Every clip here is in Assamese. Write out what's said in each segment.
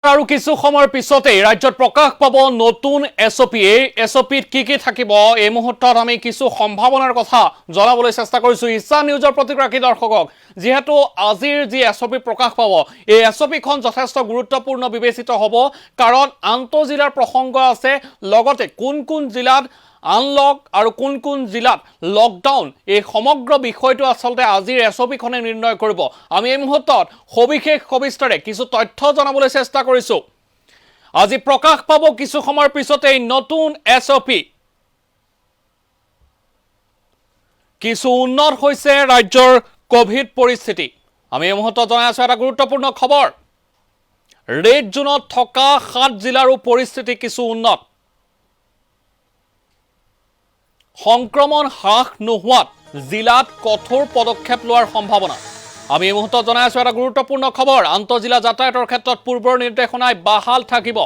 আৰু কিছু সময়ৰ পিছতে ৰাজ্যত প্ৰকাশ পাব নতুন এছঅপি এছঅপিত কি থাকিব এই মুহূৰ্তত আমি কিছু সম্ভাৱনাৰ কথা জনাবলৈ চেষ্টা কৰিছো ইছান নিউজৰ প্ৰতিগৰাকী দৰ্শকক যেহেতু আজিৰ যি এছঅপি প্ৰকাশ পাব এই এছঅপিখন যথেষ্ট গুৰুত্বপূৰ্ণ বিবেচিত হ'ব কাৰণ আন্তঃজিলাৰ প্ৰসংগ আছে লগতে কোন জিলাত আনলক আৰু কোন জিলাত লকডাউন এই সমগ্ৰ বিষয়টো আসলতে আজিৰ এছঅপিখনে নিৰ্ণয় কৰিব আমি এই মুহূৰ্তত সবিশেষ কিছু তথ্য জনাবলৈ চেষ্টা কৰিছো আজি প্ৰকাশ পাব কিছু সময়ৰ পিছতে নতুন এছঅপি কিছু উন্নত হৈছে ৰাজ্যৰ কোভিড পৰিস্থিতি আমি এই মুহূৰ্তত জনাই আছো এটা গুৰুত্বপূৰ্ণ খবৰ ৰেড জোনত থকা 7 জিলাৰো পৰিস্থিতি কিছু উন্নত সংক্ৰমণ হ্ৰাস নোহোৱাত জিলাত কঠোৰ পদক্ষেপ লোৱাৰ সম্ভাৱনা আমি এই মুহূৰ্তত জনাই আছো এটা গুৰুত্বপূৰ্ণ খবৰ আন্তঃজিলা যাতায়াতৰ ক্ষেত্ৰত পূৰ্বৰ নিৰ্দেশনাই বাহাল থাকিব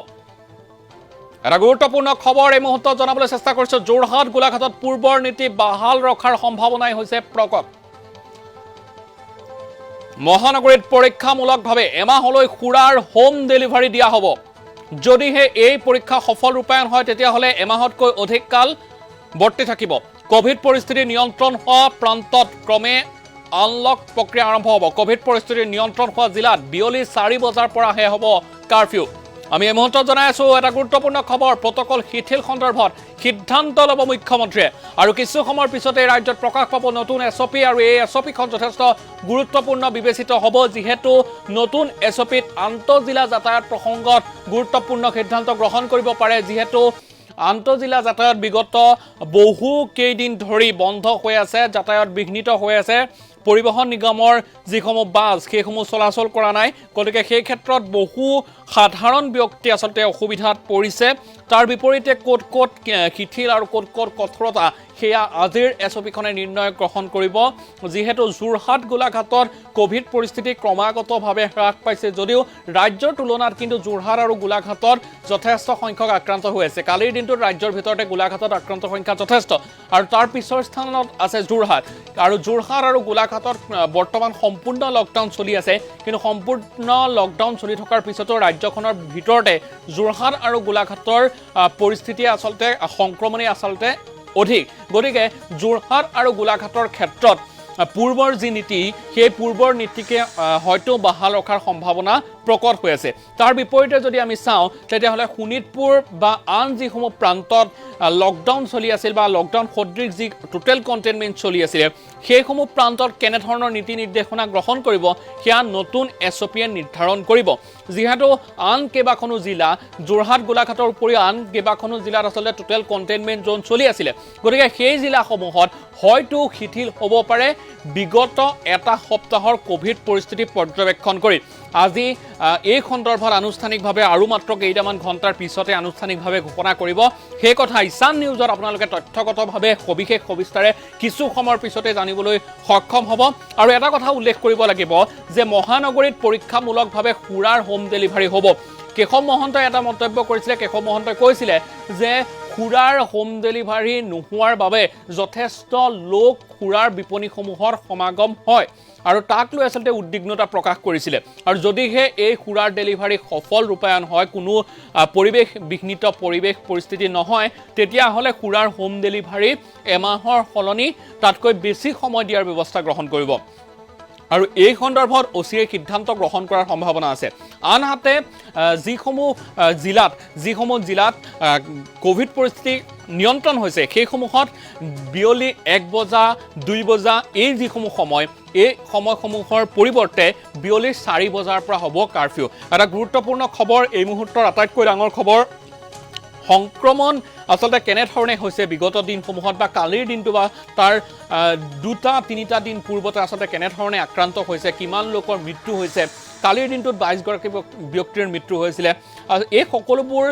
এটা গুৰুত্বপূৰ্ণ খবৰ এই মুহূৰ্তত জনাবলৈ চেষ্টা কৰিছো যোৰহাট গোলাঘাটত পূৰ্বৰ নীতি বাহাল ৰখাৰ সম্ভাৱনাই হৈছে প্ৰকট মহানগৰীত পৰীক্ষামূলকভাৱে এমাহলৈ খুৰাৰ হোম ডেলিভাৰী দিয়া হ'ব যদিহে এই পৰীক্ষা সফল ৰূপায়ণ হয় তেতিয়াহ'লে এমাহতকৈ অধিক কাল বৰ্তি থাকিব কোভিড পৰিস্থিতি নিয়ন্ত্ৰণ হোৱা প্ৰান্তত ক্ৰমে আনলক প্ৰক্ৰিয়া আৰম্ভ হ'ব কোভিড পৰিস্থিতি নিয়ন্ত্ৰণ হোৱা জিলাত বিয়লি 4 বজাৰ পৰা হে হ'ব কাৰফিউ আমি এই মুহূৰ্তত জনাই আছো এটা গুৰুত্বপূৰ্ণ খবৰ প্ৰটকল শিথিল সন্দৰ্ভত সিদ্ধান্ত ল'ব মুখ্যমন্ত্ৰীয়ে আৰু কিছু সময়ৰ পিছতে ৰাজ্যত প্ৰকাশ পাব নতুন এছঅপি আৰু এই এছঅপিখন যথেষ্ট গুৰুত্বপূৰ্ণ বিবেচিত হ'ব যিহেতু নতুন এছঅপিত আন্তঃজিলা যাতায়াত প্ৰসংগত গুৰুত্বপূৰ্ণ সিদ্ধান্ত গ্ৰহণ কৰিব পাৰে যিহেতু আন্তঃজিলা যাতায়াত বিগত বহু কেইদিন ধৰি বন্ধ হৈ আছে যাতায়াত বিঘ্নিত হৈ আছে পৰিবহণ নিগমৰ যিসমূহ বাছ সেইসমূহ চলাচল কৰা নাই গতিকে সেই ক্ষেত্ৰত বহু সাধাৰণ ব্যক্তি আসলতে অসুবিধাত পৰিছে তাৰ বিপৰীতে ক'ত শিথিল আৰু ক'ত কঠোৰতা সেয়া আজিৰ এছঅপিখনে নিৰ্ণয় গ্ৰহণ কৰিব যিহেতু যোৰহাট গোলাঘাটত কোভিড পৰিস্থিতি ক্ৰমাগতভাৱে হ্ৰাস পাইছে যদিও ৰাজ্যৰ তুলনাত কিন্তু যোৰহাট আৰু গোলাঘাটত যথেষ্ট সংখ্যক আক্ৰান্ত হৈ আছে কালিৰ দিনটোত ৰাজ্যৰ ভিতৰতে গোলাঘাটত আক্ৰান্ত সংখ্যা যথেষ্ট আৰু তাৰ পিছৰ স্থানত আছে যোৰহাট আৰু গোলাঘাটত বৰ্তমান সম্পূৰ্ণ লকডাউন চলি আছে কিন্তু সম্পূৰ্ণ লকডাউন চলি থকাৰ পিছতো ৰাজ্যখনৰ ভিতৰতে যোৰহাট আৰু গোলাঘাটৰ পৰিস্থিতি আসলতে সংক্ৰমণে আসলতে অধিক গতিকে যোৰহাট আৰু গোলাঘাটৰ ক্ষেত্ৰত পূৰ্বৰ যি নীতি সেই পূৰ্বৰ নীতিকে হয়তো বাহাল ৰখাৰ সম্ভাৱনা প্ৰকট হৈ আছে তাৰ বিপৰীতে যদি আমি চাওঁ তেতিয়াহ'লে শোণিতপুৰ বা আন যিসমূহ প্ৰান্তত লকডাউন চলি আছিল বা লকডাউন সদৃশ যি টোটেল কণ্টেইনমেণ্ট চলি আছিলে সেইসমূহ প্ৰান্তত কেনেধৰণৰ নীতি নিৰ্দেশনা গ্ৰহণ কৰিব সেয়া নতুন এছঅপিয়ে নিৰ্ধাৰণ কৰিব যিহেতু আন কেইবাখনো জিলা যোৰহাট গোলাঘাটৰ উপৰিও আন কেইবাখনো জিলাত আচলতে টোটেল কণ্টেইনমেণ্ট জ'ন চলি আছিলে গতিকে সেই জিলাসমূহত হয়তো শিথিল হ'ব পাৰে বিগত এটা সপ্তাহৰ কোভিড পৰিস্থিতি পৰ্যবেক্ষণ কৰি আজি এই সন্দৰ্ভত আনুষ্ঠানিকভাৱে আৰু মাত্ৰ কেইটামান ঘণ্টাৰ পিছতে আনুষ্ঠানিকভাৱে ঘোষণা কৰিব সেই কথা ইছান নিউজত আপোনালোকে তথ্যগতভাৱে সবিস্তাৰে কিছু সময়ৰ পিছতে জানিবলৈ সক্ষম হ'ব আৰু এটা কথা উল্লেখ কৰিব লাগিব যে মহানগৰীত পৰীক্ষামূলকভাৱে খুৰাৰ হোম ডেলিভাৰী হ'ব কেশৱ মহন্তই এটা মন্তব্য কৰিছিলে কেশৱ মহন্তই কৈছিলে যে খুৰাৰ হোম ডেলিভাৰী নোহোৱাৰ বাবে যথেষ্ট লোক খুৰাৰ বিপণীসমূহৰ সমাগম হয় আৰু তাক লৈ আসলতে উদ্বিগ্নতা প্ৰকাশ কৰিছিলে আৰু যদিহে এই খুৰাৰ ডেলিভাৰী সফল ৰূপায়ণ হয় কোনো পৰিৱেশ বিঘ্নিত পৰিৱেশ পৰিস্থিতি নহয় তেতিয়াহ'লে খুৰাৰ হোম ডেলিভাৰী এমাহৰ সলনি তাতকৈ বেছি সময় দিয়াৰ ব্যৱস্থা গ্ৰহণ কৰিব আৰু এই সন্দৰ্ভত অচিৰে সিদ্ধান্ত গ্ৰহণ কৰাৰ সম্ভাৱনা আছে আনহাতে যিসমূহ জিলাত কোভিড পৰিস্থিতি নিয়ন্ত্ৰণ হৈছে সেইসমূহত বিয়লি 1 বজা 2 বজা এই যিসমূহ সময় এই সময়সমূহৰ পৰিৱৰ্তে বিয়লি 4 বজাৰ পৰা হ'ব কাৰফিউ এটা গুৰুত্বপূৰ্ণ খবৰ এই মুহূৰ্তৰ আটাইতকৈ ডাঙৰ খবৰ সংক্ৰমণ আসলতে কেনেধৰণে হৈছে বিগত দিনসমূহত বা কালিৰ দিনটো বা তাৰ 2-3টা দিন পূৰ্বতে আসলতে কেনেধৰণে আক্ৰান্ত হৈছে কিমান লোকৰ মৃত্যু হৈছে কালিৰ দিনটোত 22 গৰাকী ব্যক্তিৰ মৃত্যু হৈছিলে এই সকলোবোৰ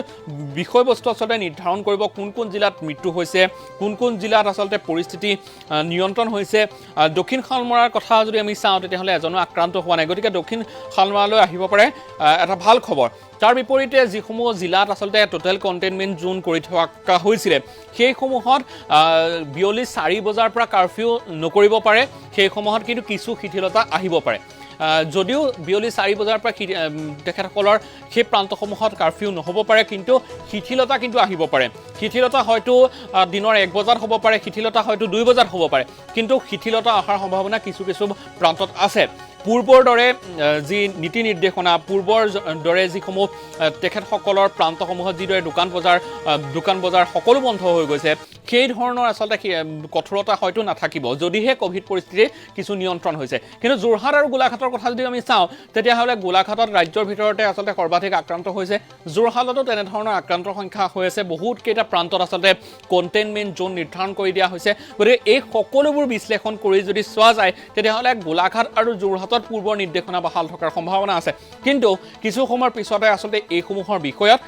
বিষয়বস্তু আসলতে নিৰ্ধাৰণ কৰিব কোন জিলাত মৃত্যু হৈছে কোন জিলাত আসলতে পৰিস্থিতি নিয়ন্ত্ৰণ হৈছে দক্ষিণ শালমৰাৰ কথা যদি আমি চাওঁ তেতিয়াহ'লে এজনো আক্ৰান্ত হোৱা নাই গতিকে দক্ষিণ শালমৰালৈ আহিব পাৰে এটা ভাল খবৰ তাৰ বিপৰীতে যিসমূহ জিলাত আসলতে টোটেল কণ্টেইনমেণ্ট জোন কৰি থকা হৈছিলে সেইসমূহত বিয়লি 4 বজাৰ পৰা কাৰফিউ নকৰিব পাৰে সেইসমূহত কিন্তু কিছু শিথিলতা আহিব পাৰে যদিও বিয়লি 4 বজাৰ পৰা তেখেতসকলৰ সেই প্ৰান্তসমূহত কাৰফিউ নহ'ব পাৰে কিন্তু শিথিলতা কিন্তু আহিব পাৰে শিথিলতা হয়তো দিনৰ 1 বজাত হ'ব পাৰে শিথিলতা হয়তো 2 বজাত হ'ব পাৰে কিন্তু শিথিলতা অহাৰ সম্ভাৱনা কিছু প্ৰান্তত আছে পূৰ্বৰ দৰে যি নীতি নিৰ্দেশনা পূৰ্বৰ দৰে যিসমূহ তেখেতসকলৰ প্ৰান্তসমূহত যিদৰে দোকান বজাৰ সকলো বন্ধ হৈ গৈছে সেই ধৰণৰ আচলতে কঠোৰতা হয়তো নাথাকিব যদিহে কোভিড পৰিস্থিতি কিছু নিয়ন্ত্ৰণ হৈছে কিন্তু যোৰহাট আৰু গোলাঘাটৰ কথা যদি আমি চাওঁ তেতিয়াহ'লে গোলাঘাটত ৰাজ্যৰ ভিতৰতে আচলতে সৰ্বাধিক আক্ৰান্ত হৈছে যোৰহাটতো তেনেধৰণৰ আক্ৰান্তৰ সংখ্যা হৈ আছে বহুত কেইটা প্ৰান্তত আচলতে কণ্টেইনমেণ্ট জোন নিৰ্ধাৰণ কৰি দিয়া হৈছে গতিকে এই সকলোবোৰ বিশ্লেষণ কৰি যদি চোৱা যায় তেতিয়াহ'লে গোলাঘাট আৰু যোৰহাটত পূৰ্বৰ নিৰ্দেশনা বাহাল থকাৰ সম্ভাৱনা আছে কিন্তু কিছু সময়ৰ পিছতে আচলতে এইসমূহৰ বিষয়ত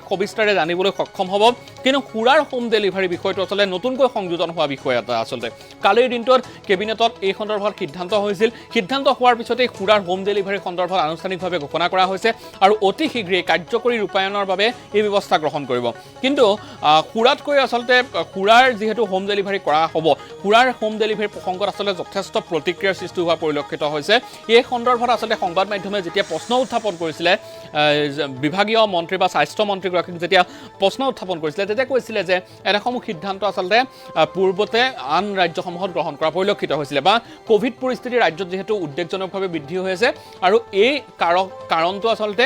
সবিস্তাৰে জানিবলৈ সক্ষম হ'ব কিন্তু খুৰাৰ হোম ডেলিভাৰী বিষয়টো আচলতে নতুনকৈ সংযোজন হোৱা বিষয় এটা আচলতে কালিৰ দিনটোত কেবিনেটত এই সন্দৰ্ভত সিদ্ধান্ত হৈছিল সিদ্ধান্ত হোৱাৰ পিছতে খুৰাৰ হোম ডেলিভাৰী সন্দৰ্ভত আনুষ্ঠানিকভাৱে ঘোষণা কৰা হৈছে আৰু অতি শীঘ্ৰেই কাৰ্যকৰী ৰূপায়ণৰ বাবে এই ব্যৱস্থা গ্ৰহণ কৰিব কিন্তু খুৰাতকৈ আচলতে খুৰাৰ যিহেতু হোম ডেলিভাৰী কৰা হ'ব খুৰাৰ হোম ডেলিভাৰী প্ৰসংগত আচলতে যথেষ্ট প্ৰতিক্ৰিয়াৰ সৃষ্টি হোৱা পৰিলক্ষিত হৈছে এই সন্দৰ্ভত আচলতে সংবাদ মাধ্যমে যেতিয়া প্ৰশ্ন উত্থাপন কৰিছিলে বিভাগীয় মন্ত্ৰী বা স্বাস্থ্য মন্ত্ৰীগৰাকীক যেতিয়া প্ৰশ্ন উত্থাপন কৰিছিলে তেতিয়া কৈছিলে যে এনেসমূহ সিদ্ধান্ত আচলতে পূৰ্বতে আন ৰাজ্যসমূহত গ্ৰহণ কৰা পৰিলক্ষিত হৈছিলে বা কোভিড পৰিস্থিতি ৰাজ্যত যেহেতু উদ্বেগজনকভাৱে বৃদ্ধি হৈ আছে আৰু এই কাৰণটো আচলতে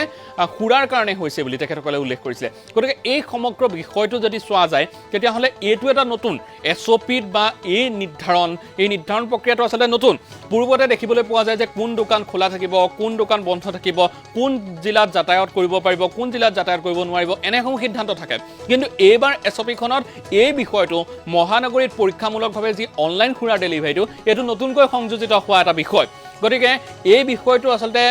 খুৰাৰ কাৰণে হৈছে বুলি তেখেতসকলে উল্লেখ কৰিছিলে গতিকে এই সমগ্ৰ বিষয়টো যদি চোৱা যায় তেতিয়াহ'লে এইটো এটা নতুন এছঅ'পিত বা এই নিৰ্ধাৰণ প্ৰক্ৰিয়াটো আচলতে নতুন পূৰ্বতে দেখিবলৈ পোৱা যায় যে কোন দোকান খোলা থাকিব কোন দোকান বন্ধ থাকিব কোন জিলাত যাতায়াত কৰিব পাৰিব কোন জিলাত যাতায়াত কৰিব নোৱাৰিব এনেসমূহ সিদ্ধান্ত থাকে কিন্তু এইবাৰ এছঅ'পিখনত এই বিষয়টো মহানগৰীত পৰীক্ষামূলকভাৱে যি অনলাইন খুৰাৰ ডেলিভাৰীটো এইটো নতুনকৈ সংযোজিত হোৱা এটা বিষয় গতিকে এই বিষয়টো আচলতে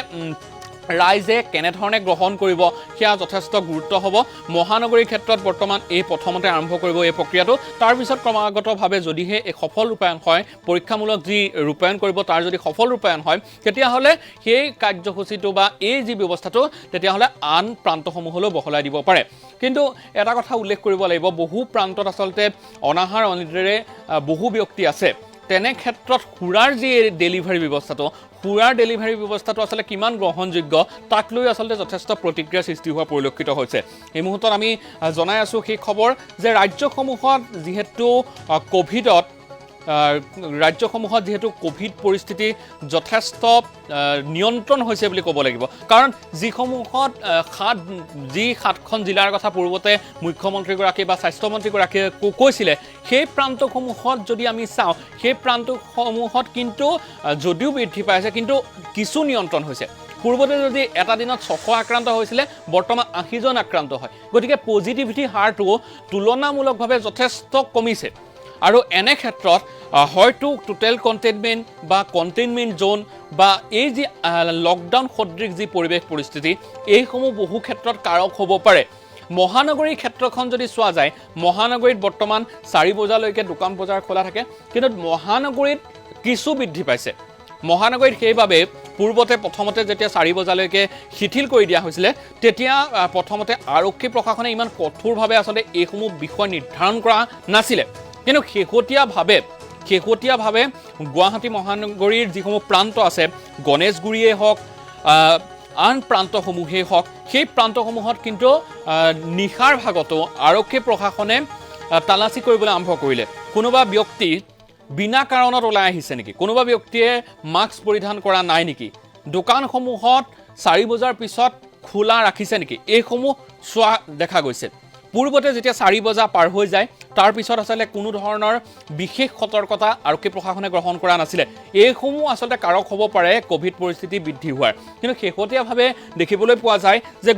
ৰাইজে কেনেধৰণে গ্ৰহণ কৰিব সেয়া যথেষ্ট গুৰুত্ব হ'ব মহানগৰীৰ ক্ষেত্ৰত বৰ্তমান এই প্ৰথমতে আৰম্ভ কৰিব এই প্ৰক্ৰিয়াটো তাৰপিছত ক্ৰমাগতভাৱে যদিহে এই সফল ৰূপায়ণ হয় পৰীক্ষামূলক যি ৰূপায়ণ কৰিব তাৰ যদি সফল ৰূপায়ণ হয় তেতিয়াহ'লে সেই কাৰ্যসূচীটো বা এই যি ব্যৱস্থাটো তেতিয়াহ'লে আন প্ৰান্তসমূহলৈ বহলাই দিব পাৰে কিন্তু এটা কথা উল্লেখ কৰিব লাগিব বহু প্ৰান্তত আচলতে অনাহাৰ অনিদ্ৰাৰে বহু ব্যক্তি আছে তেনে ক্ষেত্ৰত খুৰাৰ যি ডেলিভাৰী ব্যৱস্থাটো আচলতে কিমান গ্ৰহণযোগ্য তাক লৈ আচলতে যথেষ্ট প্ৰতিক্ৰিয়াৰ সৃষ্টি হোৱা পৰিলক্ষিত হৈছে এই মুহূৰ্তত আমি জনাই আছোঁ সেই খবৰ যে ৰাজ্যসমূহত যিহেতু কোভিড পৰিস্থিতি যথেষ্ট নিয়ন্ত্ৰণ হৈছে বুলি ক'ব লাগিব কাৰণ যিসমূহত সাতখন জিলাৰ কথা পূৰ্বতে মুখ্যমন্ত্ৰীগৰাকী বা স্বাস্থ্যমন্ত্ৰীগৰাকীয়ে কৈছিলে সেই প্ৰান্তসমূহত যদি আমি চাওঁ সেই প্ৰান্তসমূহত কিন্তু যদিও বৃদ্ধি পাইছে কিন্তু কিছু নিয়ন্ত্ৰণ হৈছে পূৰ্বতে যদি এটা দিনত 600 আক্ৰান্ত হৈছিলে বৰ্তমান 80 জন আক্ৰান্ত হয় গতিকে পজিটিভিটি হাৰটো তুলনামূলকভাৱে যথেষ্ট কমিছে আৰু এনে ক্ষেত্ৰত হয়তো টোটেল কণ্টেইনমেণ্ট বা কণ্টেইনমেণ্ট জোন বা এই যি লকডাউন সদৃশ যি পৰিস্থিতি এইসমূহ বহু ক্ষেত্ৰত কাৰক হ'ব পাৰে মহানগৰীৰ ক্ষেত্ৰখন যদি চোৱা যায় মহানগৰীত বৰ্তমান 4 বজালৈকে দোকান বজাৰ খোলা থাকে কিন্তু মহানগৰীত কিছু বৃদ্ধি পাইছে মহানগৰীত সেইবাবে পূৰ্বতে প্ৰথমতে যেতিয়া 4 বজালৈকে শিথিল কৰি দিয়া হৈছিলে তেতিয়া প্ৰথমতে আৰক্ষী প্ৰশাসনে ইমান কঠোৰভাৱে আচলতে এইসমূহ বিষয় নিৰ্ধাৰণ কৰা নাছিলে কিন্তু শেহতীয়াভাৱে গুৱাহাটী মহানগৰীৰ যিসমূহ প্ৰান্ত আছে গণেশগুৰিয়েই হওক আন প্ৰান্তসমূহেই হওক সেই প্ৰান্তসমূহত কিন্তু নিশাৰ ভাগতো আৰক্ষী প্ৰশাসনে তালাচী কৰিবলৈ আৰম্ভ কৰিলে কোনোবা ব্যক্তি বিনা কাৰণত ওলাই আহিছে নেকি কোনোবা ব্যক্তিয়ে মাস্ক পৰিধান কৰা নাই নেকি দোকানসমূহত 4 বজাৰ পিছত খোলা ৰাখিছে নেকি এইসমূহ চোৱা দেখা গৈছে পূৰ্বতে যেতিয়া 4 বজা পাৰ হৈ যায় তাৰ পিছত আচলতে কোনো ধৰণৰ বিশেষ সতৰ্কতা আৰক্ষী প্ৰশাসনে গ্ৰহণ কৰা নাছিলে এইসমূহ আচলতে কাৰক হ'ব পাৰে কোভিড পৰিস্থিতি বৃদ্ধি হোৱাৰ কিন্তু শেহতীয়াভাৱে দেখিবলৈ পোৱা যায় যে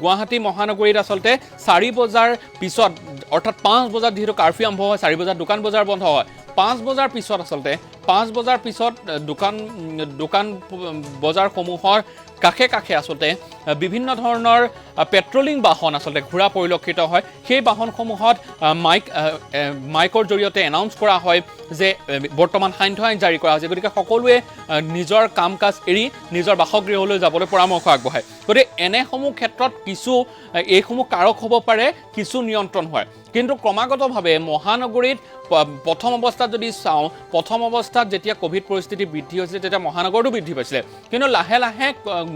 গুৱাহাটী মহানগৰীত আচলতে 4 বজাৰ পিছত অৰ্থাৎ 5 বজাত যেহেতু কাৰফিউ আৰম্ভ হয় 4 বজাত দোকান বজাৰ বন্ধ হয় 5 বজাৰ পিছত আচলতে 5 বজাৰ পিছত দোকান বজাৰসমূহৰ কাষে আচলতে বিভিন্ন ধৰণৰ পেট্ৰলিং বাহন আচলতে ঘূৰা পৰিলক্ষিত হয় সেই বাহনসমূহত মাইকৰ জৰিয়তে এনাউন্স কৰা হয় যে বৰ্তমান সান্ধ্য আইন জাৰি কৰা হৈছে গতিকে সকলোৱে নিজৰ কাম কাজ এৰি নিজৰ বাসগৃহলৈ যাবলৈ পৰামৰ্শ আগবঢ়ায় গতিকে এনেসমূহ ক্ষেত্ৰত এইসমূহ কাৰক হ'ব পাৰে কিছু নিয়ন্ত্ৰণ হয় কিন্তু ক্ৰমাগতভাৱে মহানগৰীত প্ৰথম অৱস্থাত যদি চাওঁ প্ৰথম অৱস্থাত যেতিয়া কোভিড পৰিস্থিতি বৃদ্ধি হৈছিল তেতিয়া মহানগৰতো বৃদ্ধি পাইছিলে কিন্তু লাহে লাহে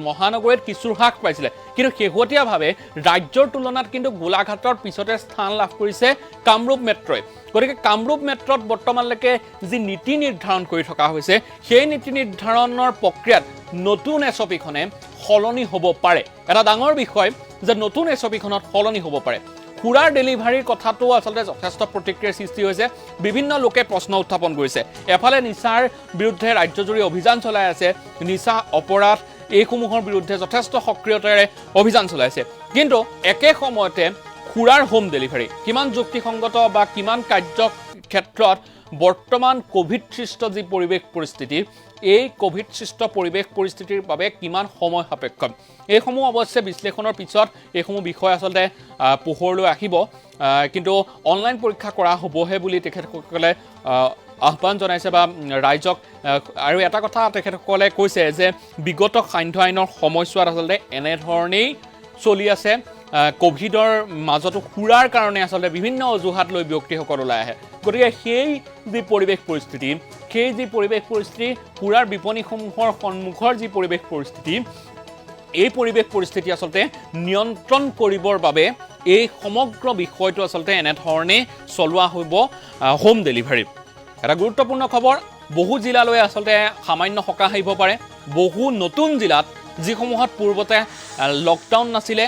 মহানগৰীত কিছু হ্ৰাস পাইছিলে কিন্তু শেহতীয়াভাৱে ৰাজ্যৰ তুলনাত কিন্তু গোলাঘাটৰ পিছতে স্থান লাভ কৰিছে কামৰূপ মেট্ৰই গতিকে কামৰূপ মেট্ৰত বৰ্তমানলৈকে যি নীতি নিৰ্ধাৰণ কৰি থকা হৈছে সেই নীতি নিৰ্ধাৰণৰ প্ৰক্ৰিয়াত নতুন এছপিখনে সলনি হ'ব পাৰে এটা ডাঙৰ বিষয় যে নতুন এছপিখনত সলনি হ'ব পাৰে খুৰাৰ ডেলিভাৰীৰ কথাটো আচলতে যথেষ্ট প্ৰতিক্ৰিয়াৰ সৃষ্টি হৈছে বিভিন্ন লোকে প্ৰশ্ন উত্থাপন কৰিছে এফালে নিচাৰ বিৰুদ্ধে ৰাজ্যজুৰি অভিযান চলাই আছে নিচা অপৰাধ এইসমূহৰ বিৰুদ্ধে যথেষ্ট সক্ৰিয়তাৰে অভিযান চলাইছে কিন্তু একে সময়তে খুৰাৰ হোম ডেলিভাৰী কিমান যুক্তিসংগত বা কিমান কাৰ্যক্ষেত্ৰত বৰ্তমান কোভিড সৃষ্ট যি পৰিৱেশ পৰিস্থিতি এই কোভিড সৃষ্ট পৰিৱেশ পৰিস্থিতিৰ বাবে কিমান সময় সাপেক্ষ এইসমূহ অৱশ্যে বিশ্লেষণৰ পিছত এইসমূহ বিষয় আচলতে পোহৰলৈ আহিব কিন্তু অনলাইন পৰীক্ষা কৰা হ'বহে বুলি তেখেতসকলে আহ্বান জনাইছে বা ৰাইজক আৰু এটা কথা তেখেতসকলে কৈছে যে বিগত সান্ধ্য আইনৰ সময়ছোৱাত আচলতে এনেধৰণেই চলি আছে কোভিডৰ মাজতো খুৰাৰ কাৰণে আচলতে বিভিন্ন অজুহাত লৈ ব্যক্তিসকল ওলাই আহে গতিকে সেই যি পৰিৱেশ পৰিস্থিতি খুৰাৰ বিপণীসমূহৰ সন্মুখৰ যি পৰিৱেশ পৰিস্থিতি এই পৰিৱেশ পৰিস্থিতি আচলতে নিয়ন্ত্ৰণ কৰিবৰ বাবে এই সমগ্ৰ বিষয়টো আচলতে এনেধৰণে চলোৱা হ'ব হোম ডেলিভাৰী এটা গুৰুত্বপূৰ্ণ খবৰ বহু জিলালৈ আচলতে সামান্য সকাহ আহিব পাৰে বহু নতুন জিলাত যিসমূহত পূৰ্বতে লকডাউন নাছিলে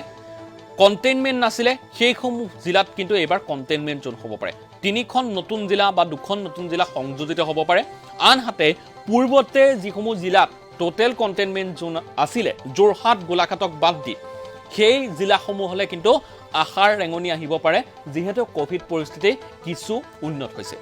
কণ্টেইনমেণ্ট নাছিলে সেইসমূহ জিলাত কিন্তু এইবাৰ কণ্টেইনমেণ্ট জোন হ'ব পাৰে 3খন নতুন জিলা বা 2খন নতুন জিলা সংযোজিত হ'ব পাৰে আনহাতে পূৰ্বতে যিসমূহ জিলাত টোটেল কণ্টেইনমেণ্ট জোন আছিলে যোৰহাট গোলাঘাটক বাদ দি সেই জিলাসমূহলৈ কিন্তু আশাৰ ৰেঙনি আহিব পাৰে যিহেতু কোভিড পৰিস্থিতি কিছু উন্নত হৈছে